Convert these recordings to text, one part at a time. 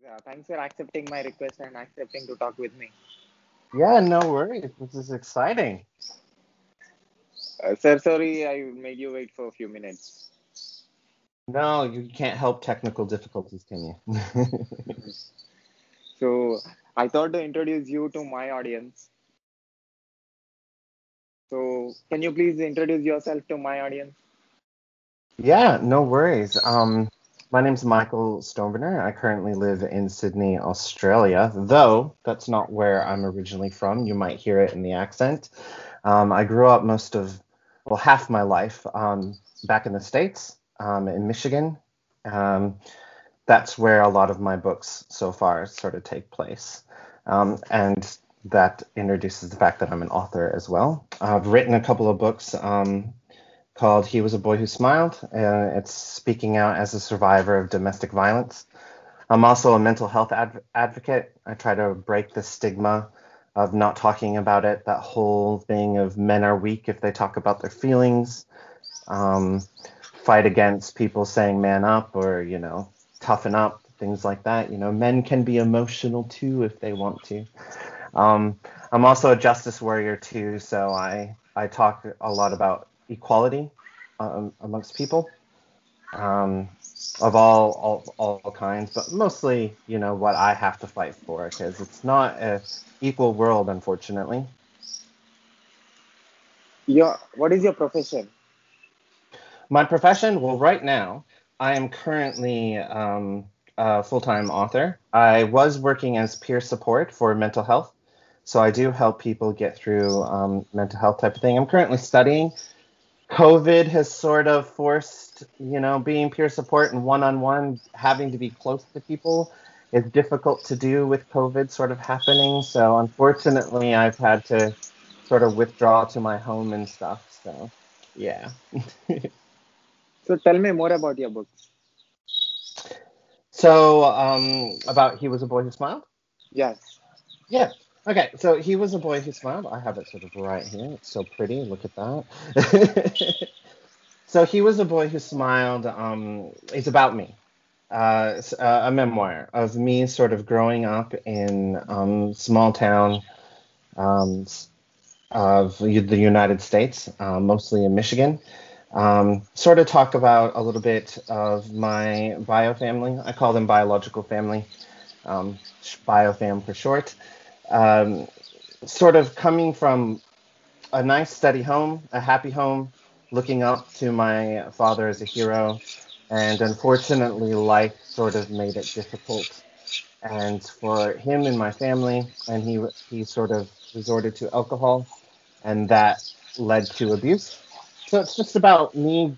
Yeah, thanks for accepting my request and accepting to talk with me. Yeah, no worries. This is exciting. Sir, sorry I made you wait for a few minutes. No, you can't help technical difficulties, can you? So I thought to introduce you to my audience. So can you please introduce yourself to my audience? Yeah, no worries. My name's Michael Stoneburner. I currently live in Sydney, Australia, though that's not where I'm originally from. You might hear it in the accent. I grew up well, half my life back in the States, in Michigan. Um, that's where a lot of my books so far sort of take place. And that introduces the fact that I'm an author as well. I've written a couple of books called He Was a Boy Who Smiled. It's speaking out as a survivor of domestic violence. I'm also a mental health advocate. I try to break the stigma of not talking about it, that whole thing of men are weak if they talk about their feelings, um, fight against people saying man up or, toughen up, things like that. Men can be emotional too if they want to. Um, I'm also a justice warrior too, so I talk a lot about equality amongst people, um, of all kinds, but mostly, what I have to fight for because it's not a equal world, unfortunately. What is your profession? My profession, well, right now, I am currently a full-time author. I was working as peer support for mental health, so I do help people get through mental health type of thing. I'm currently studying. COVID has sort of forced, being peer support and one-on-one, having to be close to people is difficult to do with COVID sort of happening. So unfortunately, I've had to sort of withdraw to my home and stuff. So yeah. So tell me more about your books. So about He Was a Boy Who Smiled? Yes. Yeah. Okay, so He Was a Boy Who Smiled. I have it sort of right here. It's so pretty. Look at that. So He Was a Boy Who Smiled. It's about me. A memoir of me sort of growing up in small town um, of the United States, mostly in Michigan. Sort of talk about a little bit of my bio family. I call them biological family, biofam for short. Um, Sort of coming from a nice, steady home, a happy home, looking up to my father as a hero. And unfortunately, life sort of made it difficult. And for him and my family, and he sort of resorted to alcohol, and that led to abuse. So it's just about me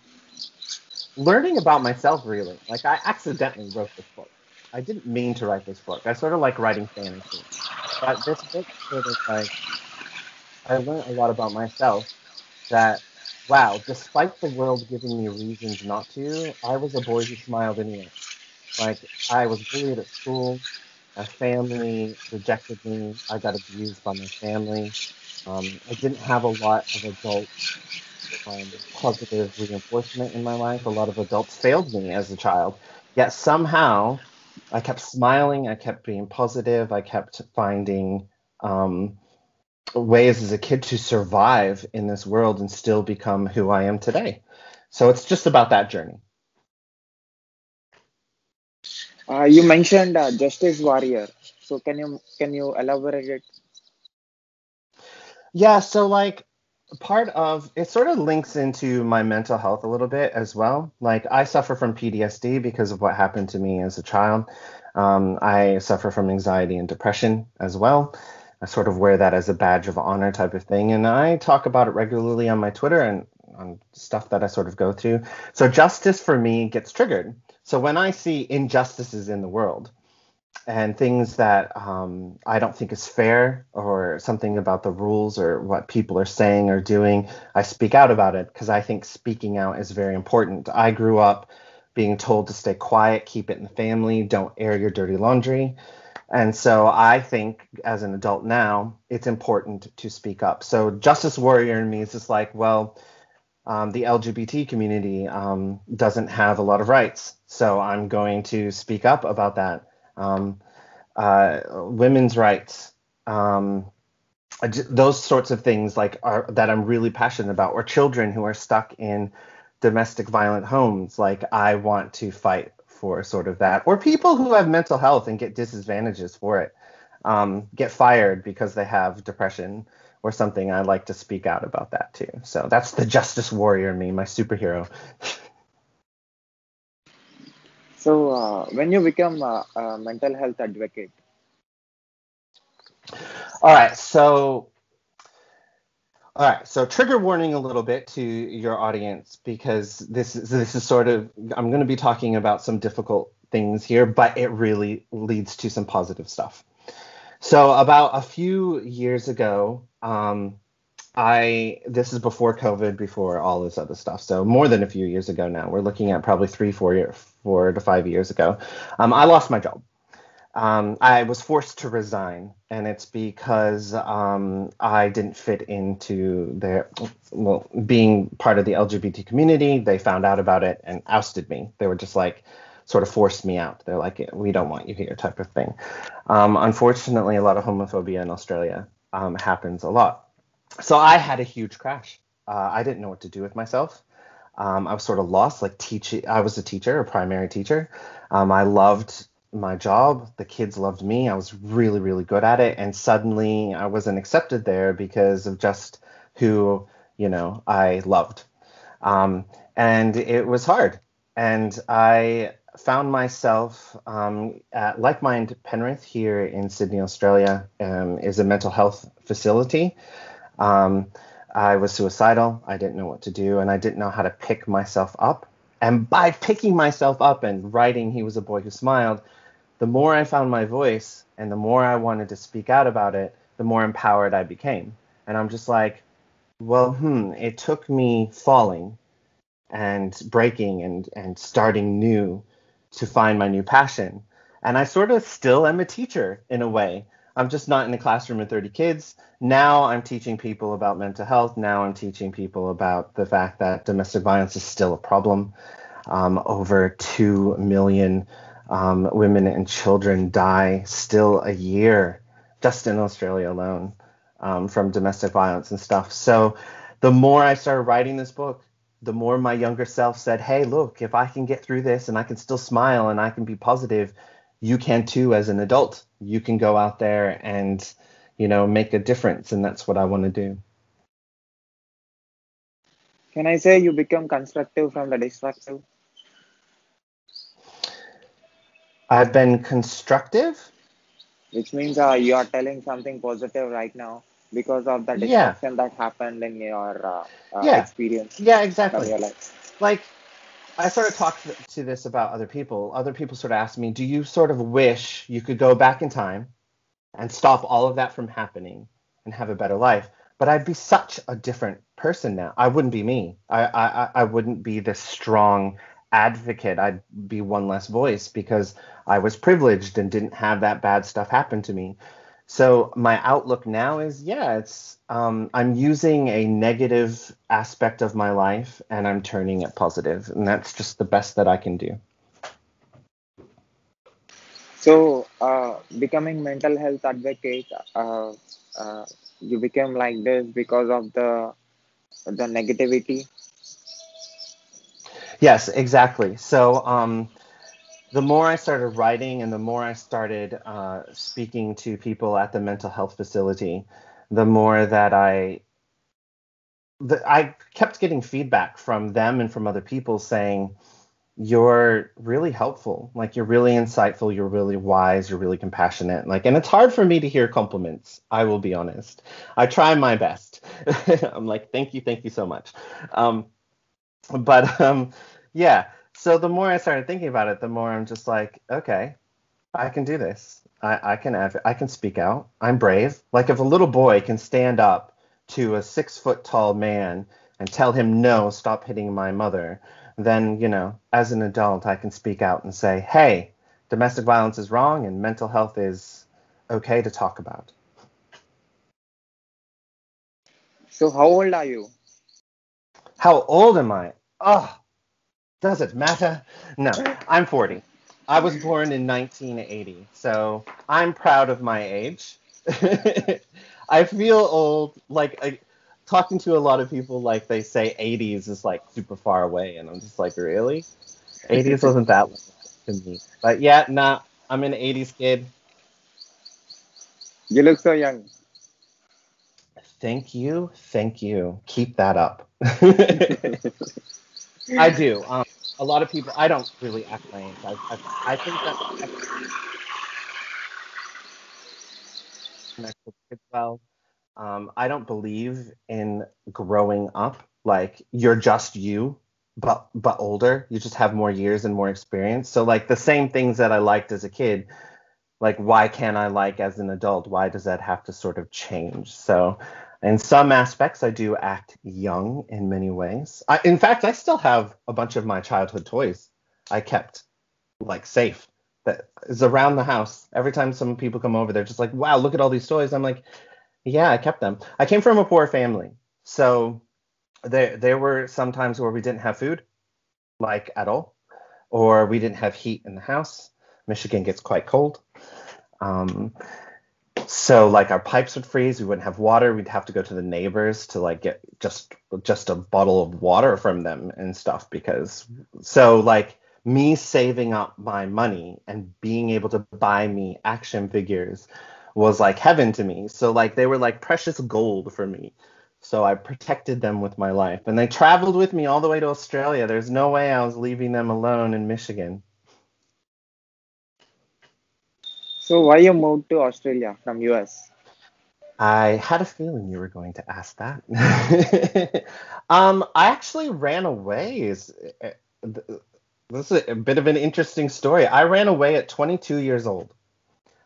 learning about myself, really. Like I accidentally wrote this book. I didn't mean to write this book. I sort of like writing fantasy, but this book sort of like I learned a lot about myself that, wow, despite the world giving me reasons not to, I was a boy who smiled anyway. Like, I was bullied at school, my family rejected me, I got abused by my family. I didn't have a lot of adult positive reinforcement in my life. A lot of adults failed me as a child. Yet somehow I kept smiling, I kept being positive, I kept finding um, ways as a kid to survive in this world and still become who I am today. So it's just about that journey. You mentioned justice warrior. So can you elaborate it? Yeah, so like part of it sort of links into my mental health a little bit as well. Like I suffer from PTSD because of what happened to me as a child. I suffer from anxiety and depression as well. I sort of wear that as a badge of honor type of thing. And I talk about it regularly on my Twitter and on stuff that I sort of go through. So justice for me gets triggered. So when I see injustices in the world, and things that I don't think is fair or something about the rules or what people are saying or doing, I speak out about it because I think speaking out is very important. I grew up being told to stay quiet, keep it in the family, don't air your dirty laundry. And so I think as an adult now, it's important to speak up. So justice warrior in me is just like, well, the LGBT community doesn't have a lot of rights. So I'm going to speak up about that. um, women's rights, um, those sorts of things like are that I'm really passionate about, or children who are stuck in domestic violent homes. Like I want to fight for sort of that, or people who have mental health and get disadvantages for it, get fired because they have depression or something. I like to speak out about that too. So that's the justice warrior in me, my superhero. So, when you become a mental health advocate, All right, so All right, so trigger warning a little bit to your audience because this is sort of I'm going to be talking about some difficult things here, but it really leads to some positive stuff. So about a few years ago, I this is before COVID, before all this other stuff. So more than a few years ago now. We're looking at probably 4 to 5 years ago. I lost my job. I was forced to resign, and it's because I didn't fit into their, well, being part of the LGBT community. They found out about it and ousted me. They were just like, sort of forced me out. They're like, we don't want you here, type of thing. Unfortunately, a lot of homophobia in Australia happens a lot. So I had a huge crash. I didn't know what to do with myself. I was sort of lost, like teaching. I was a teacher, a primary teacher. I loved my job. The kids loved me. I was really, really good at it. And suddenly I wasn't accepted there because of just who, I loved. Um, and it was hard. And I found myself at Like Mind Penrith here in Sydney, Australia, is a mental health facility. Um, I was suicidal. I didn't know what to do, and I didn't know how to pick myself up. And by picking myself up and writing He Was a Boy Who Smiled, the more I found my voice and the more I wanted to speak out about it, the more empowered I became. And I'm just like, well, it took me falling and breaking and starting new to find my new passion. And I sort of still am a teacher in a way. I'm just not in a classroom with 30 kids. Now I'm teaching people about mental health. Now I'm teaching people about the fact that domestic violence is still a problem. Over 2 million women and children die still a year just in Australia alone from domestic violence and stuff. So the more I started writing this book, the more my younger self said, hey, look, if I can get through this and I can still smile and I can be positive, you can too as an adult. You can go out there and, make a difference. And that's what I want to do. can I say you become constructive from the destructive? I've been constructive. Which means you are telling something positive right now because of the Yeah, destruction that happened in your yeah, experience yeah, from exactly. your life. Like, I sort of talked to this about other people. Other people sort of asked me, do you sort of wish you could go back in time and stop all of that from happening and have a better life? But I'd be such a different person now. I wouldn't be me. I wouldn't be this strong advocate. I'd be one less voice because I was privileged and didn't have that bad stuff happen to me. So my outlook now is, yeah, it's I'm using a negative aspect of my life and I'm turning it positive, and that's just the best that I can do. So, becoming mental health advocate, uh, uh, you became like this because of the negativity. Yes, exactly. So the more I started writing and the more I started speaking to people at the mental health facility, the more that I kept getting feedback from them and from other people saying, you're really helpful. Like you're really insightful, you're really wise, you're really compassionate. Like, and it's hard for me to hear compliments, I will be honest. I try my best. I'm like, thank you so much. Um, but yeah. So the more I started thinking about it, the more I'm just like, okay, I can do this. I can speak out. I'm brave. Like if a little boy can stand up to a 6 foot tall man and tell him no, stop hitting my mother, then as an adult, I can speak out and say, hey, domestic violence is wrong and mental health is okay to talk about. So, how old are you? How old am I? Oh, does it matter? No, I'm 40. I was born in 1980, so I'm proud of my age. I feel old, talking to a lot of people, like they say 80s is like super far away, and I'm just like, really? 80s wasn't that long to me. But yeah, nah, I'm an 80s kid. You look so young. Thank you, thank you. Keep that up. I do. A lot of people, I don't really act my age. I think that I connect with kids well. I don't believe in growing up like you're just you, but older. You just have more years and more experience. So like the same things that I liked as a kid, like why can't I like as an adult? Why does that have to sort of change? So in some aspects, I do act young in many ways. In fact, I still have a bunch of my childhood toys I kept like safe that is around the house. Every time some people come over, they're just like, "Wow, look at all these toys." I'm like, "Yeah, I kept them." I came from a poor family, so there were some times where we didn't have food, like at all, or we didn't have heat in the house. Michigan gets quite cold. Um, so like our pipes would freeze, we wouldn't have water, we'd have to go to the neighbors to like get just a bottle of water from them and stuff because so like me saving up my money and being able to buy me action figures was like heaven to me. So like they were like precious gold for me. So I protected them with my life and they traveled with me all the way to Australia. There's no way I was leaving them alone in Michigan. So why you moved to Australia from US? I had a feeling you were going to ask that. I actually ran away. This is a bit of an interesting story. I ran away at 22 years old.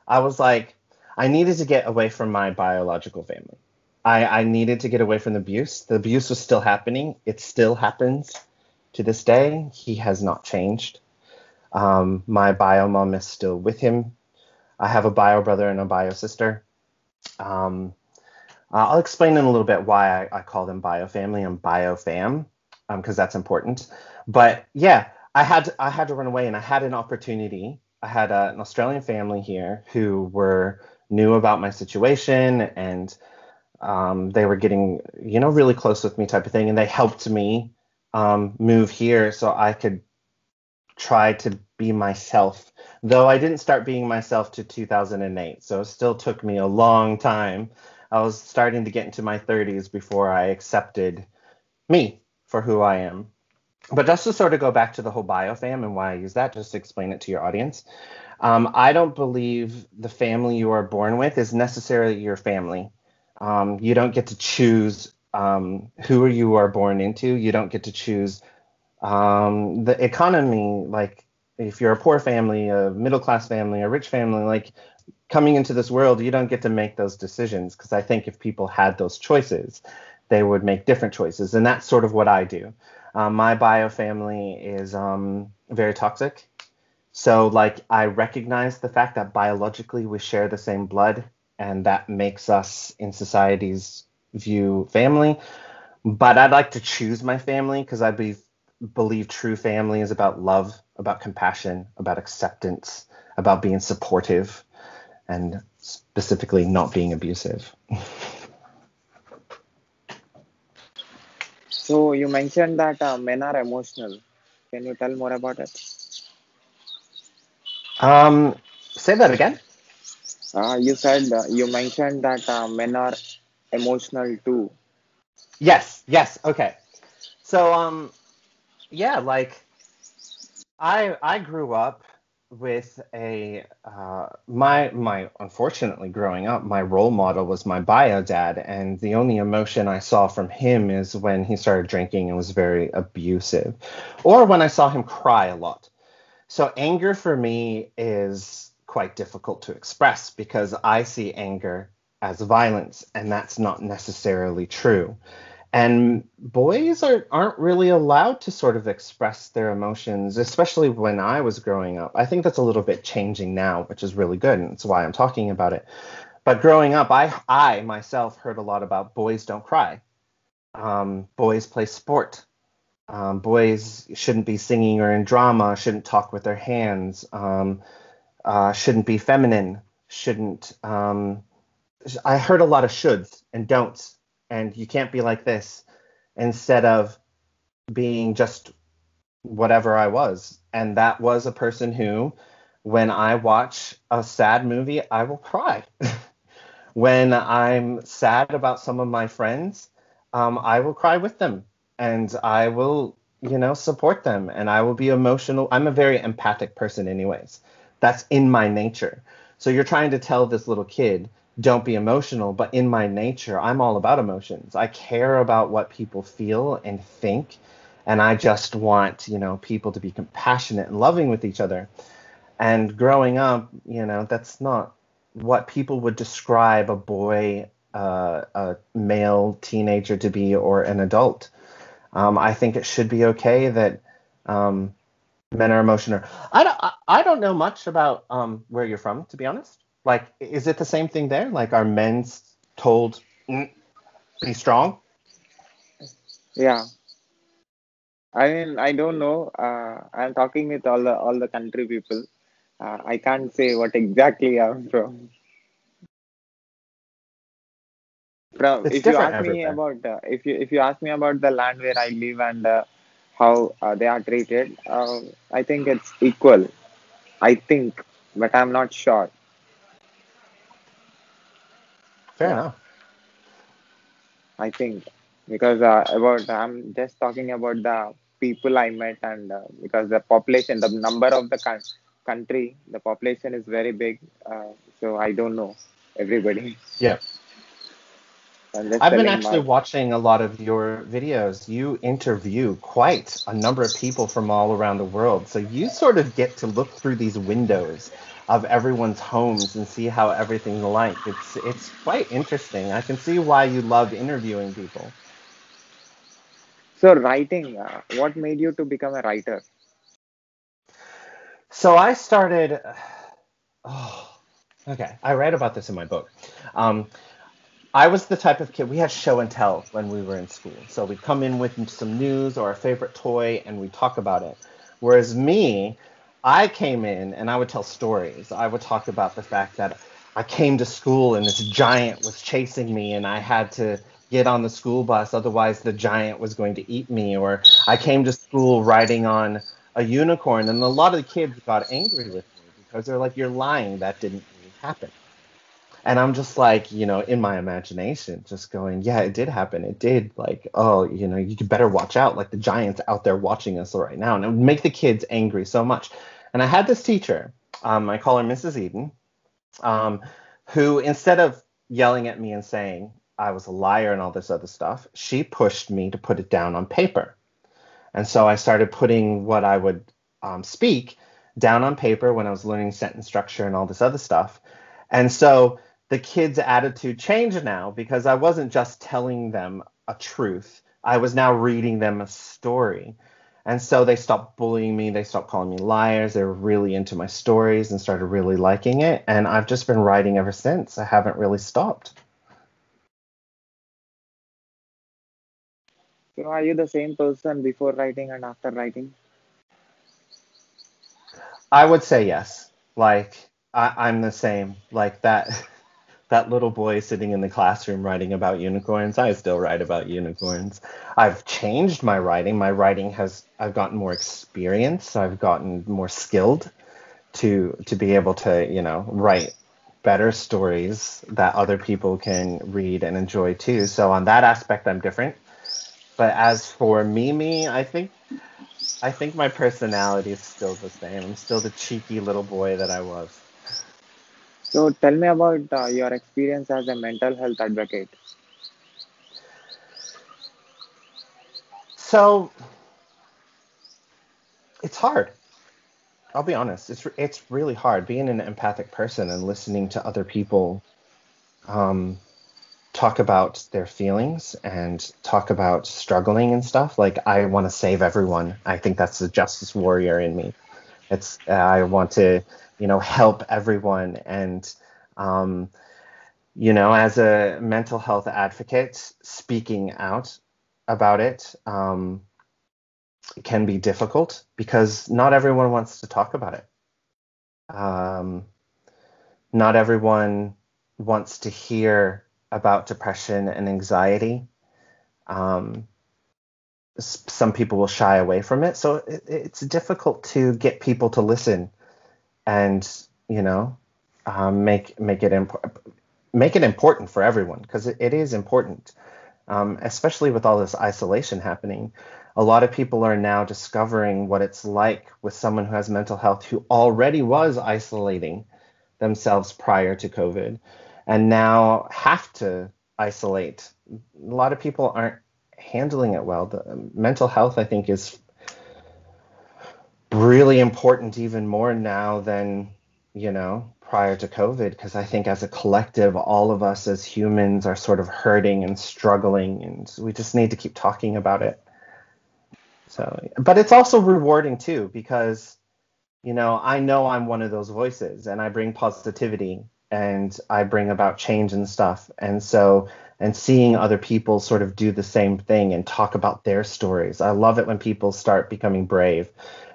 I was like, I needed to get away from my biological family. I needed to get away from the abuse. The abuse was still happening. It still happens to this day. He has not changed. My bio mom is still with him. I have a bio brother and a bio sister. Um, I'll explain in a little bit why I call them biofamily and biofam, because that's important. But yeah, I had to run away, and I had an opportunity. I had an Australian family here who were knew about my situation, and they were getting really close with me, type of thing, and they helped me move here so I could try to be myself. Though I didn't start being myself to 2008, so it still took me a long time. I was starting to get into my 30s before I accepted me for who I am. But just to sort of go back to the whole biofam and why I use that, just to explain it to your audience, I don't believe the family you are born with is necessarily your family. You don't get to choose who you are born into. You don't get to choose the economy, like if you're a poor family, a middle class family, a rich family, like coming into this world, you don't get to make those decisions because I think if people had those choices, they would make different choices. And that's sort of what I do. My bio family is very toxic. So, like, I recognize the fact that biologically we share the same blood, and that makes us in society's view family. But I'd like to choose my family because believe true family is about love, about compassion, about acceptance, about being supportive, and specifically not being abusive. So you mentioned that men are emotional. Can you tell more about it? Say that again. You mentioned that men are emotional too. Yes, yes. Okay. So, yeah, like I grew up with a my unfortunately growing up, my role model was my bio dad, and the only emotion I saw from him is when he started drinking and was very abusive, or when I saw him cry a lot. So anger for me is quite difficult to express because I see anger as violence, and that's not necessarily true. And boys aren't really allowed to sort of express their emotions, especially when I was growing up. I think that's a little bit changing now, which is really good, and that's why I'm talking about it. But growing up, I myself heard a lot about boys don't cry. Boys play sport. Boys shouldn't be singing or in drama, shouldn't talk with their hands, shouldn't be feminine, shouldn't. I heard a lot of shoulds and don'ts, and you can't be like this instead of being just whatever I was. And that was a person who, when I watch a sad movie, I will cry. When I'm sad about some of my friends, I will cry with them and I will, support them and I will be emotional. I'm a very empathic person, anyways. That's in my nature. So you're trying to tell this little kid, don't be emotional, but in my nature, I'm all about emotions. I care about what people feel and think. And I just want, people to be compassionate and loving with each other. And growing up, that's not what people would describe a boy, a male teenager to be, or an adult. I think it should be okay that um, men are emotional. I don't know much about where you're from, to be honest. Like, is it the same thing there? Like, are men told, be strong? Yeah, I mean, I don't know. I'm talking with all the country people. I can't say what exactly I'm from. From It's if you different ask me everywhere. about if you ask me about the land where I live and how they are treated, I think it's equal. I think, but I'm not sure. Fair Yeah, enough. I think because about I'm just talking about the people I met and because the population, the number of the country, the population is very big. So I don't know everybody. Yeah. I'm just I've been telling actually my. watching a lot of your videos. You interview quite a number of people from all around the world. So you sort of get to look through these windows of everyone's homes and see how everything's like. It's quite interesting. I can see why you love interviewing people. So writing, what made you to become a writer? So I started oh, okay. I write about this in my book. Um, I was the type of kid, we had show and tell when we were in school. So we'd come in with some news or a favorite toy and we'd talk about it. Whereas me, I came in and I would tell stories. I would talk about the fact that I came to school and this giant was chasing me and I had to get on the school bus, otherwise the giant was going to eat me. Or I came to school riding on a unicorn and a lot of the kids got angry with me because they're like, you're lying, that didn't really happen. And I'm just like, in my imagination, just going, yeah, it did happen. It did. Like, oh, you could better watch out. Like the giant's out there watching us right now. And it would make the kids angry so much. And I had this teacher, I call her Mrs. Eden, um, who instead of yelling at me and saying I was a liar and all this other stuff, she pushed me to put it down on paper. And so I started putting what I would speak down on paper when I was learning sentence structure and all this other stuff. And so the kids' attitude changed now because I wasn't just telling them a truth. I was now reading them a story. And so they stopped bullying me. They stopped calling me liars. They were really into my stories and started really liking it. And I've just been writing ever since. I haven't really stopped. So are you the same person before writing and after writing? I would say yes. Like I'm the same. Like that that little boy sitting in the classroom writing about unicorns, I still write about unicorns. I've changed my writing. I've gotten more experience. I've gotten more skilled to be able to, write better stories that other people can read and enjoy too. So on that aspect, I'm different. But as for me, I think my personality is still the same. I'm still the cheeky little boy that I was. So tell me about your experience as a mental health advocate. So it's hard. I'll be honest. It's really hard being an empathic person and listening to other people um, talk about their feelings and talk about struggling and stuff. Like I want to save everyone. I think that's the justice warrior in me. It's I want to help everyone and um, as a mental health advocate, speaking out about it. can be difficult because not everyone wants to talk about it. Not everyone wants to hear about depression and anxiety. Um, some people will shy away from it, so it's difficult to get people to listen and make it important for everyone because it is important, especially with all this isolation happening. A lot of people are now discovering what it's like with someone who has mental health who already was isolating themselves prior to COVID and now have to isolate. A lot of people aren't handling it well. The mental health, I think, is really important even more now than, prior to COVID, because I think as a collective, all of us as humans are sort of hurting and struggling, and we just need to keep talking about it. So, but it's also rewarding too, because I know I'm one of those voices and I bring positivity and I bring about change and stuff. And so, and seeing other people sort of do the same thing and talk about their stories. I love it when people start becoming brave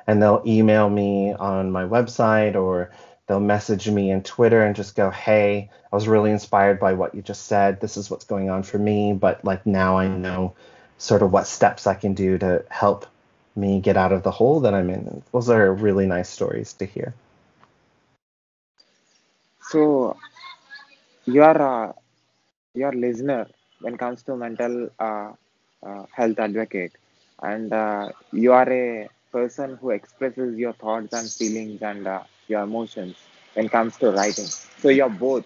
and they'll email me on my website or they'll message me in Twitter and just go, hey, I was really inspired by what you just said. This is what's going on for me. But like now I know sort of what steps I can do to help me get out of the hole that I'm in. Those are really nice stories to hear. So your your listener when it comes to mental health advocate, and you are a person who expresses your thoughts and feelings and your emotions when it comes to writing. So you're both.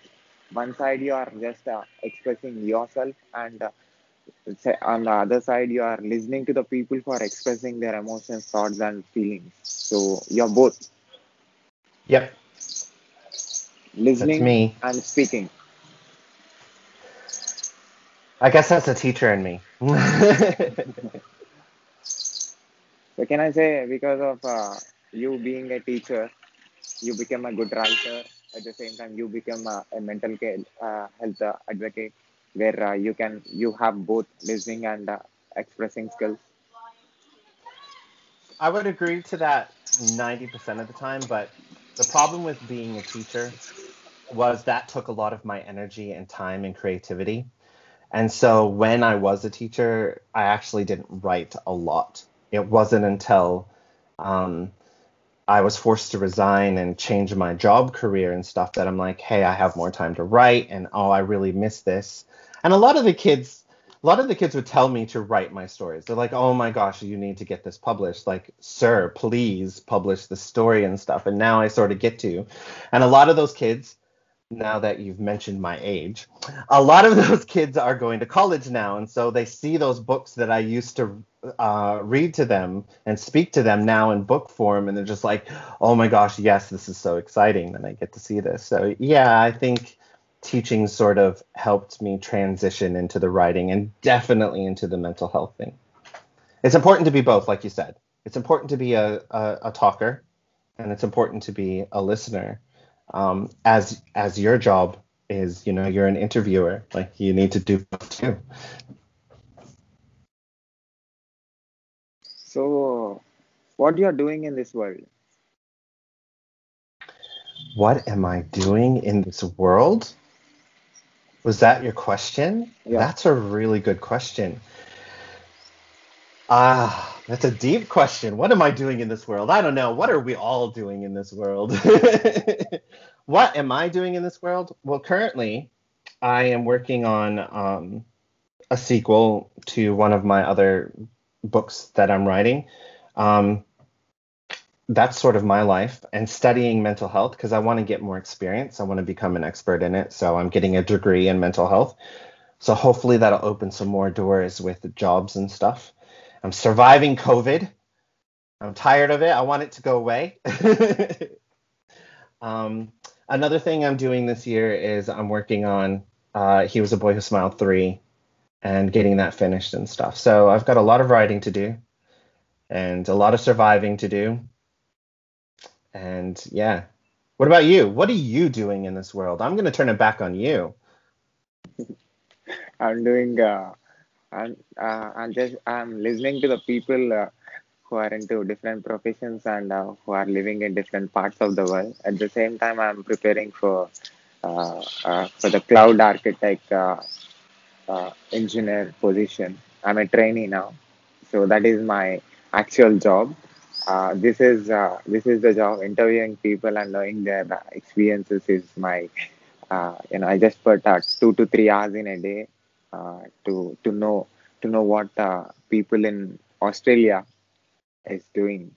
One side you are just expressing yourself, and on the other side you are listening to the people who are expressing their emotions, thoughts, and feelings. So you're both Yep, that's listening me. and speaking. I guess that's a teacher in me. So can I say because of you being a teacher, you become a good writer. At the same time, you become a mental care, health advocate, where you have both listening and expressing skills. I would agree to that 90% of the time, but the problem with being a teacher was that took a lot of my energy and time and creativity. And so when I was a teacher, I actually didn't write a lot. It wasn't until um, I was forced to resign and change my job career and stuff that I'm like, hey, I have more time to write, and oh, I really miss this. And a lot of the kids would tell me to write my stories. They're like, oh my gosh, you need to get this published. Like, sir, please publish the story and stuff. And now I sort of get to. And a lot of those kids, now that you've mentioned my age, a lot of those kids are going to college now. And so they see those books that I used to read to them and speak to them now in book form. And they're just like, oh my gosh, yes, this is so exciting that I get to see this. So, yeah, I think teaching sort of helped me transition into the writing and definitely into the mental health thing. It's important to be both, like you said. It's important to be a talker and it's important to be a listener. As your job is, you're an interviewer, like you need to do both too. So, what you are doing in this world? What am I doing in this world? Was that your question? Yeah. That's a really good question. That's a deep question. What am I doing in this world? I don't know. What are we all doing in this world? What am I doing in this world? Well, currently, I am working on a sequel to one of my other books that I'm writing. Um, that's sort of my life and studying mental health because I want to get more experience. I want to become an expert in it. So I'm getting a degree in mental health. So hopefully that'll open some more doors with jobs and stuff. I'm surviving COVID. I'm tired of it. I want it to go away. um, Another thing I'm doing this year is I'm working on He Was a Boy Who Smiled 3 and getting that finished and stuff. So I've got a lot of writing to do and a lot of surviving to do. And yeah. What about you? What are you doing in this world? I'm going to turn it back on you. I'm doing. I'm just I'm listening to the people who are into different professions and who are living in different parts of the world. At the same time, I'm preparing for the cloud architect engineer position. I'm a trainee now, so that is my actual job. This is the job. Interviewing people and knowing their experiences is my I just put 2 to 3 hours in a day to know what people in Australia is doing.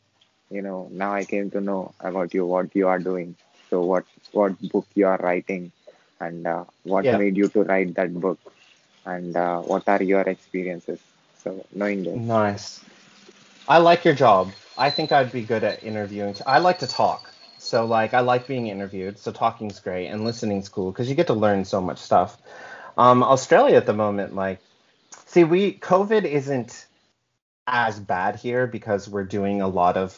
Now I came to know about you, what you are doing. So what book you are writing, and what Yeah, made you to write that book, and what are your experiences. So knowing this. nice. I like your job. I think I'd be good at interviewing. I like to talk. So like I like being interviewed. So talking's great and listening's cool because you get to learn so much stuff. Australia at the moment, like, see, we COVID isn't as bad here because we're doing a lot of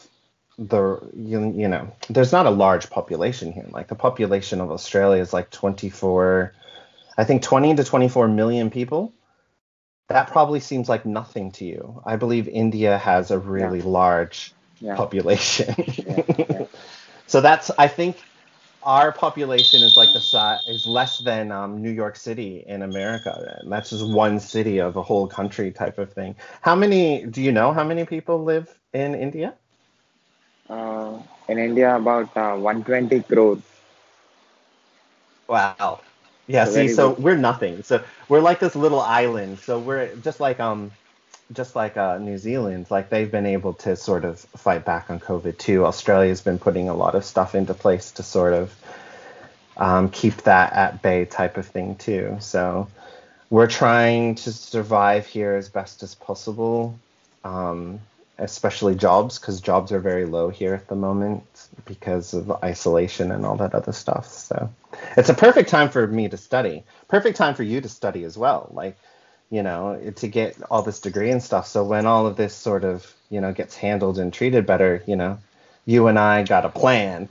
there's not a large population here. Like the population of Australia is like 24, I think 20 to 24 million people. That probably seems like nothing to you. I believe India has a Yeah, really large yeah, population. yeah, yeah. So that's, I think our population is like the size is less than New York City in America. And that's just one city of a whole country type of thing. Do you know how many people live in India? In India, about 120 crores. Wow. Yeah, So see, very so big. we're nothing. So we're like this little island. So we're just like New Zealand, like they've been able to sort of fight back on COVID too. Australia's been putting a lot of stuff into place to sort of keep that at bay type of thing too. So we're trying to survive here as best as possible, especially jobs, because jobs are very low here at the moment because of isolation and all that other stuff. So it's a perfect time for me to study. Perfect time for you to study as well. Like, to get all this degree and stuff. So when all of this sort of, gets handled and treated better, you and I got a plan.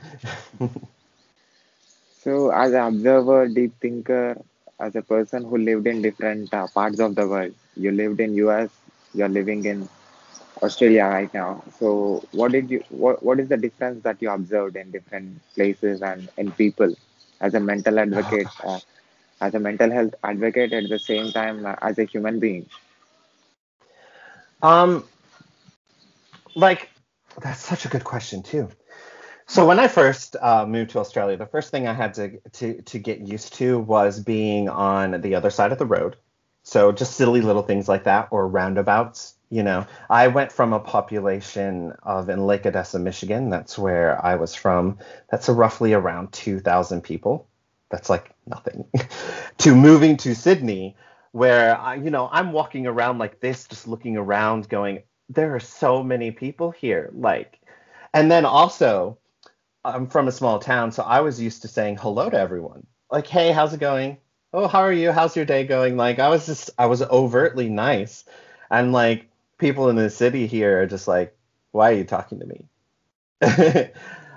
So, as an observer, deep thinker, as a person who lived in different parts of the world, you lived in US, you're living in Australia right now. So, what is the difference that you observed in different places and in people as a mental advocate, as a mental health advocate at the same time as a human being? Um, like that's such a good question too. So when I first moved to Australia, the first thing I had to get used to was being on the other side of the road. So just silly little things like that, or roundabouts. I went from a population of in Lake Odessa, Michigan. That's where I was from. That's roughly around 2,000 people. That's like nothing. To moving to Sydney, where I'm walking around like this, just looking around, going, there are so many people here. Like, and then also I'm from a small town, so I was used to saying hello to everyone. Like, hey, how's it going? Oh, how are you? How's your day going? Like, I was overtly nice. And like, people in the city here are just like, why are you talking to me?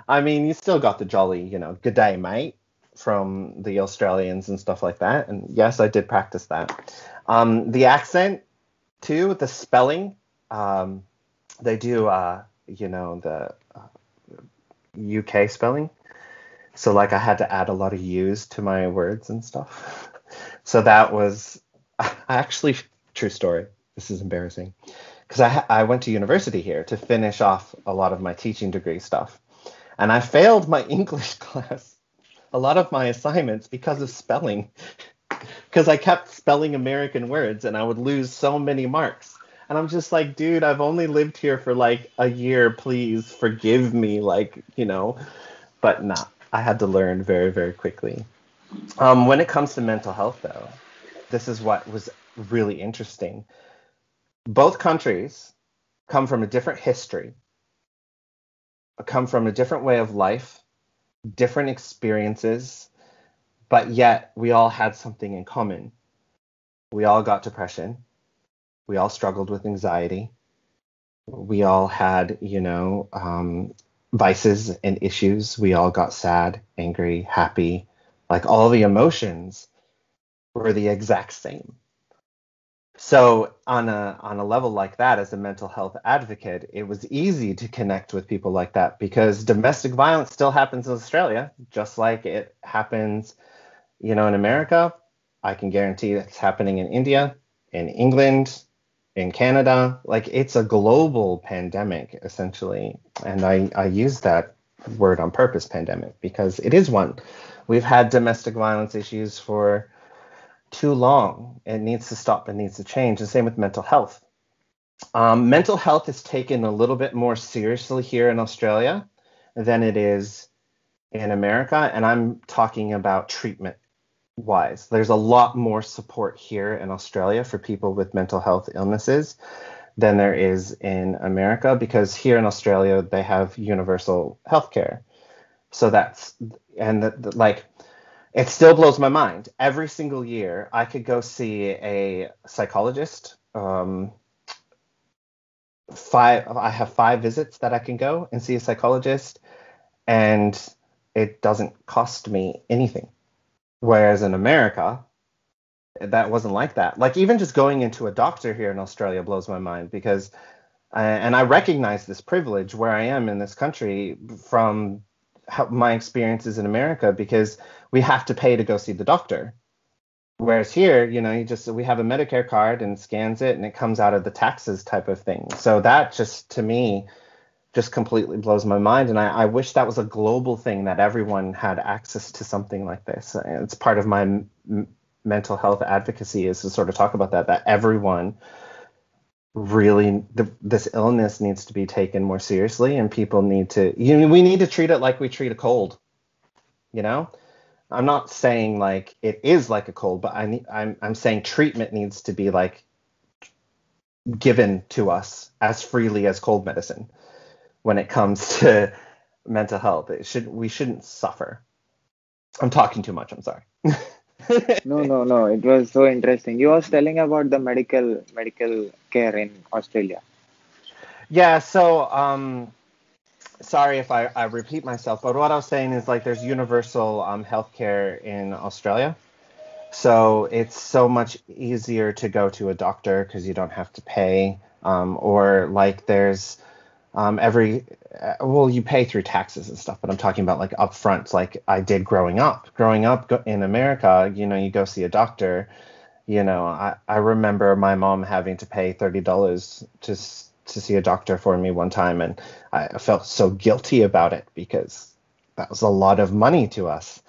I mean, you still got the jolly, good day, mate, from the Australians and stuff like that. And yes, I did practice that. The accent, too, the spelling, um, they do, the UK spelling. So like I had to add a lot of U's to my words and stuff. So that was I actually, true story. This is embarrassing because I went to university here to finish off a lot of my teaching degree stuff, and I failed my English class, a lot of my assignments because of spelling, because I kept spelling American words and I would lose so many marks. And I'm just like, dude, I've only lived here for like a year. Please forgive me, like, but nah, I had to learn very, very quickly. When it comes to mental health, though, this is what was really interesting. Both countries come from a different history, come from a different way of life, different experiences, but yet we all had something in common. We all got depression. We all struggled with anxiety. We all had, vices and issues. We all got sad, angry, happy. Like all the emotions were the exact same. So on a level like that, as a mental health advocate, it was easy to connect with people like that because domestic violence still happens in Australia, just like it happens, in America. I can guarantee it's happening in India, in England, in Canada. Like it's a global pandemic, essentially. And I use that word on purpose, pandemic, because it is one. We've had domestic violence issues for too long. It needs to stop. It needs to change. The same with mental health. Mental health is taken a little bit more seriously here in Australia than it is in America. And I'm talking about treatment wise. There's a lot more support here in Australia for people with mental health illnesses than there is in America because here in Australia they have universal health care. So like it still blows my mind. Every single year I could go see a psychologist. I have 5 visits that I can go and see a psychologist, and it doesn't cost me anything. Whereas in America, that wasn't like that. Like even just going into a doctor here in Australia blows my mind because, and I recognize this privilege where I am in this country from my experiences in America because we have to pay to go see the doctor. Whereas here, we have a Medicare card and scans it and it comes out of the taxes type of thing. So that just to me just completely blows my mind. And I wish that was a global thing that everyone had access to something like this. It's part of my mental health advocacy is to sort of talk about that everyone really, this illness needs to be taken more seriously and people need to, we need to treat it like we treat a cold, you know? I'm not saying like it is like a cold, but I'm saying treatment needs to be like given to us as freely as cold medicine when it comes to mental health. We shouldn't suffer. I'm talking too much. I'm sorry. No, no, no. It was so interesting. You was telling about the medical care in Australia. Yeah. So, sorry if I repeat myself, but what I was saying is like there's universal healthcare in Australia. So it's so much easier to go to a doctor because you don't have to pay. Or like there's well, you pay through taxes and stuff, but I'm talking about like upfront, like I did growing up. Growing up in America, you go see a doctor. I remember my mom having to pay $30 to see a doctor for me one time, and I felt so guilty about it because that was a lot of money to us.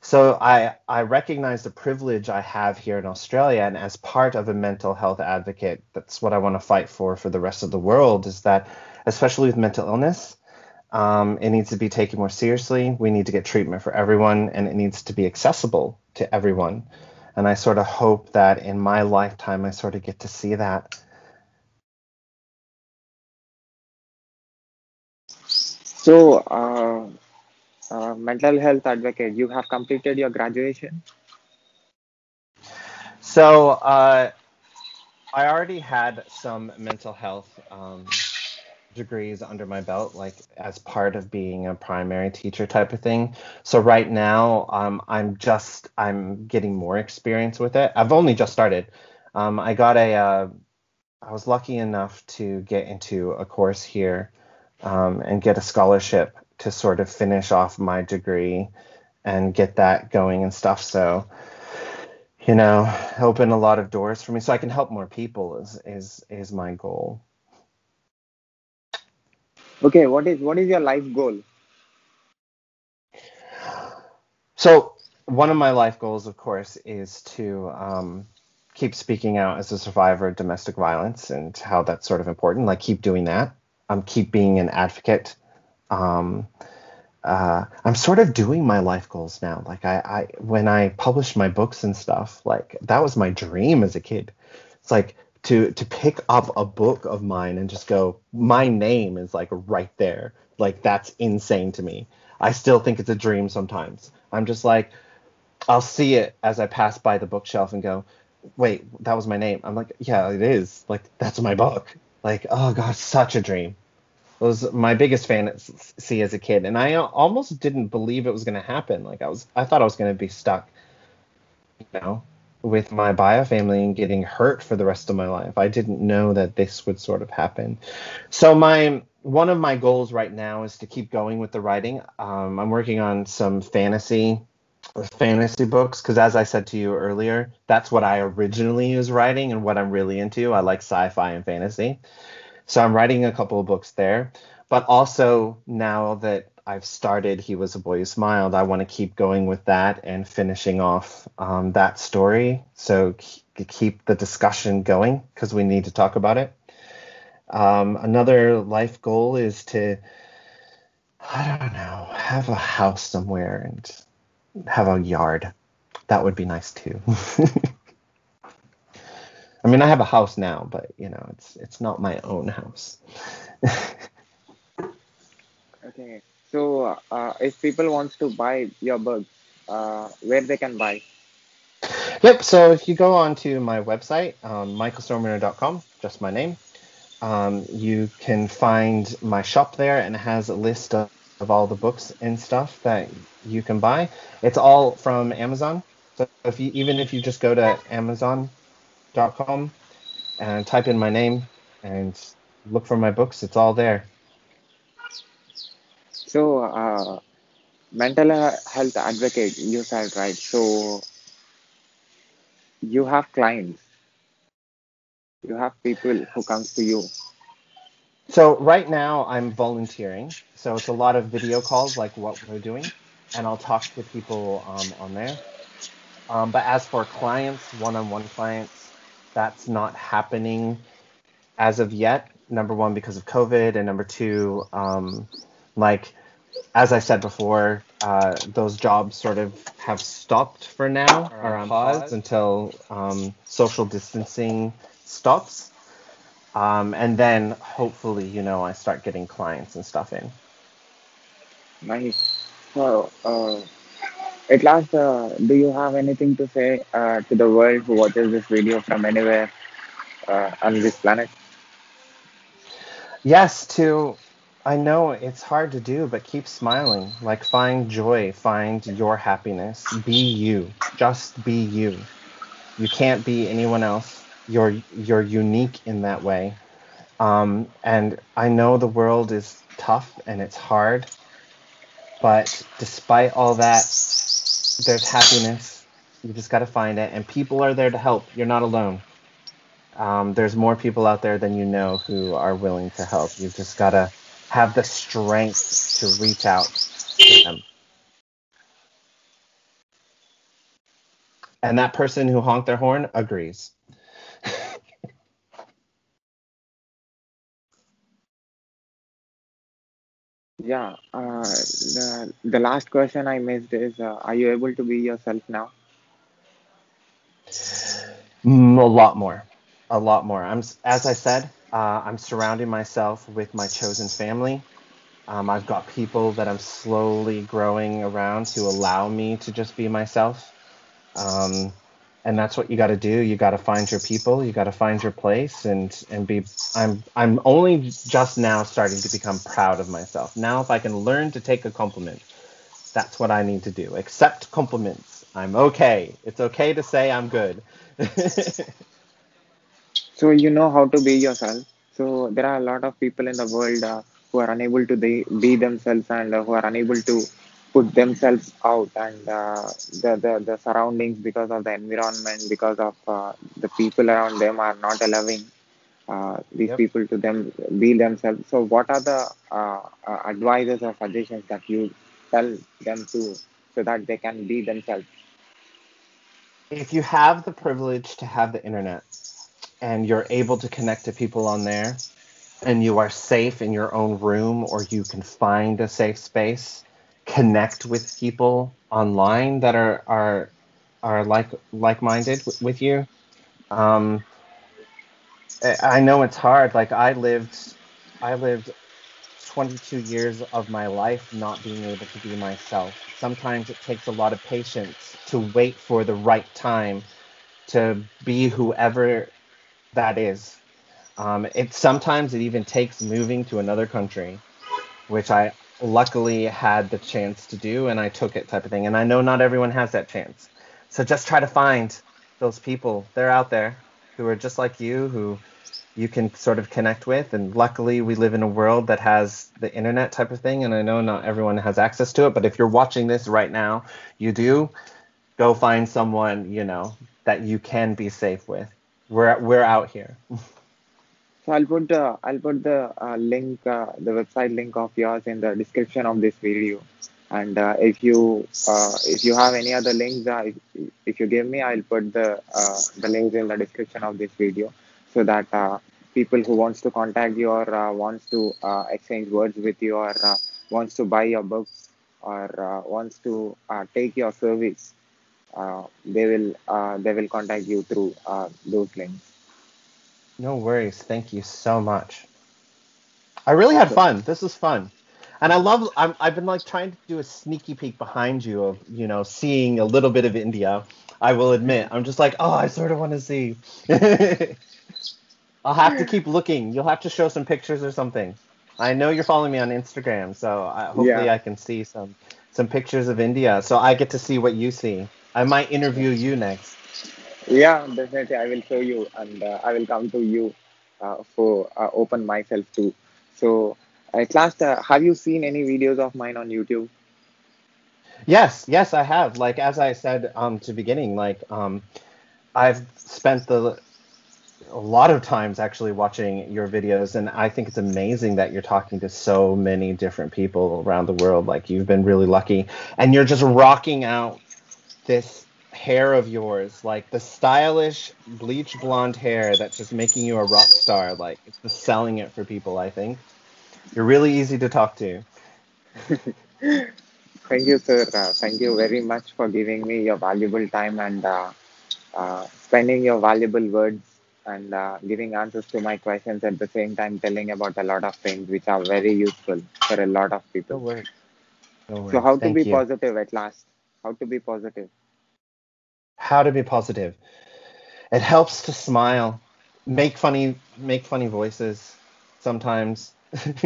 So I recognize the privilege I have here in Australia, and as part of a mental health advocate, that's what I want to fight for the rest of the world, is that, especially with mental illness, it needs to be taken more seriously. We need to get treatment for everyone, and it needs to be accessible to everyone. And I sort of hope that in my lifetime, I sort of get to see that. So, mental health advocate, you have completed your graduation? So I already had some mental health degrees under my belt, like as part of being a primary teacher type of thing. So right now, I'm getting more experience with it. I've only just started. I got I was lucky enough to get into a course here and get a scholarship to sort of finish off my degree and get that going and stuff. So, open a lot of doors for me so I can help more people is my goal. Okay, what is your life goal? So one of my life goals, of course, is to keep speaking out as a survivor of domestic violence and how that's sort of important. Like keep doing that. Keep being an advocate. Um, I'm sort of doing my life goals now. Like when I published my books and stuff, like that was my dream as a kid. It's like to pick up a book of mine and just go, my name is like right there. Like that's insane to me. I still think it's a dream sometimes. I'm just like, I'll see it as I pass by the bookshelf and go, wait, that was my name. I'm like, yeah, it is. Like that's my book. Like, oh god, such a dream. It was my biggest fantasy as a kid, and I almost didn't believe it was going to happen. Like I thought I was going to be stuck, you know. with my bio family and getting hurt for the rest of my life. I didn't know that this would sort of happen. So my one of my goals right now is to keep going with the writing. I'm working on some fantasy books because, as I said to you earlier, that's what I originally was writing and what I'm really into. I like sci-fi and fantasy. So I'm writing a couple of books there. But also now that I've started He Was a Boy Who Smiled, I want to keep going with that and finishing off that story. So keep the discussion going because we need to talk about it. Another life goal is to, I don't know, have a house somewhere and have a yard. That would be nice too. I mean, I have a house now, but it's not my own house. Okay. So, if people wants to buy your books, where they can buy? Yep. So if you go on to my website, michaelstoneburner.com, just my name, you can find my shop there, and it has a list of all the books and stuff that you can buy. It's all from Amazon. So even if you just go to amazon.com and type in my name and look for my books, it's all there. So, mental health advocate, you said, right? So, you have clients, you have people who comes to you. So right now I'm volunteering. So it's a lot of video calls like what we're doing, and I'll talk to people on there. But as for clients, one-on-one clients, that's not happening as of yet. Number one, because of COVID, and number two, like as I said before, those jobs sort of have stopped for now, or on pause until social distancing stops. And then hopefully, I start getting clients and stuff in. Nice. So, at last, do you have anything to say to the world who watches this video from anywhere on this planet? Yes, I know it's hard to do, but keep smiling. Like find joy, find your happiness. Be you. Just be you. You can't be anyone else. You're unique in that way. And I know the world is tough and it's hard, but despite all that, there's happiness. You just got to find it, and people are there to help. You're not alone. There's more people out there than you know who are willing to help. You've just got to have the strength to reach out to them. And that person who honked their horn agrees. Yeah. The last question I missed is, are you able to be yourself now? A lot more. A lot more. As I said, I'm surrounding myself with my chosen family. I've got people that I'm slowly growing around to allow me to just be myself. Um, and that's what you got to do. You got to find your people. You got to find your place, and be. I'm only just now starting to become proud of myself. Now, if I can learn to take a compliment, that's what I need to do. Accept compliments. I'm okay. It's okay to say I'm good. So you know how to be yourself. So there are a lot of people in the world who are unable to be themselves, and who are unable to put themselves out, and the surroundings, because of the environment, because of the people around them, are not allowing these Yep. people to them be themselves. So what are the advices or suggestions that you tell them to, so that they can be themselves? If you have the privilege to have the internet and you're able to connect to people on there, and you are safe in your own room, or you can find a safe space, connect with people online that are like-minded with you. um I know it's hard. Like I lived 22 years of my life not being able to be myself. Sometimes it takes a lot of patience to wait for the right time to be whoever that is. It even takes moving to another country, which I luckily had the chance to do, and I took it, type of thing. And I know not everyone has that chance. So just try to find. those people, they're out there who are just like you, who you can sort of connect with. And luckily, we live in a world that has the internet type of thing. And I know not everyone has access to it, but if you're watching this right now, you do go find someone, that you can be safe with. We're out here. So I'll put the link, the website link of yours in the description of this video. And if you have any other links, if you give me, I'll put the links in the description of this video, so that people who wants to contact you, or wants to exchange words with you, or wants to buy your books, or wants to take your service, they will contact you through those links. No worries. Thank you so much. I really had Okay. fun. This was fun. And I've been like trying to do a sneaky peek behind you of, seeing a little bit of India. I will admit, I'm just like, oh, I sort of want to see. I'll have to keep looking. You'll have to show some pictures or something. I know you're following me on Instagram, so hopefully Yeah. I can see some pictures of India, so I get to see what you see. I might interview you next. Yeah, definitely. I will show you, and I will come to you for open myself too. So, at last, have you seen any videos of mine on YouTube? Yes, yes, I have. Like as I said to beginning, like I've spent the a lot of times actually watching your videos, and I think it's amazing that you're talking to so many different people around the world. Like you've been really lucky, and you're just rocking out this hair of yours, like the stylish bleach blonde hair that's just making you a rock star. Like it's just selling it for people, I think. You're really easy to talk to. Thank you, sir. Thank you very much for giving me your valuable time, and spending your valuable words, and giving answers to my questions, at the same time telling about a lot of things which are very useful for a lot of No people. worries. No So, worries. how to be Thank you. positive at last? How to be positive? How to be positive. It helps to smile. Make funny voices sometimes.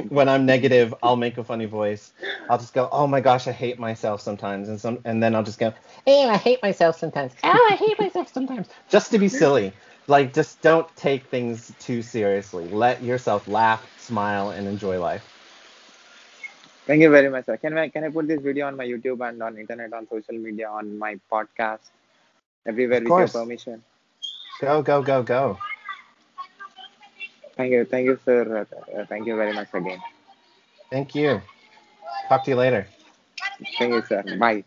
When I'm negative, I'll make a funny voice. I'll just go, "Oh my gosh, I hate myself sometimes." And then I'll just go, "Oh, I hate myself sometimes. Oh, I hate myself sometimes." Just to be silly. Like just don't take things too seriously. Let yourself laugh, smile, and enjoy life. Thank you very much, sir. Can I put this video on my YouTube and on internet, on social media, on my podcast, everywhere Of with your course. permission? Go, go, go, go. Thank you, sir. Thank you very much again. Thank you. Talk to you later. Thank you, sir. Bye.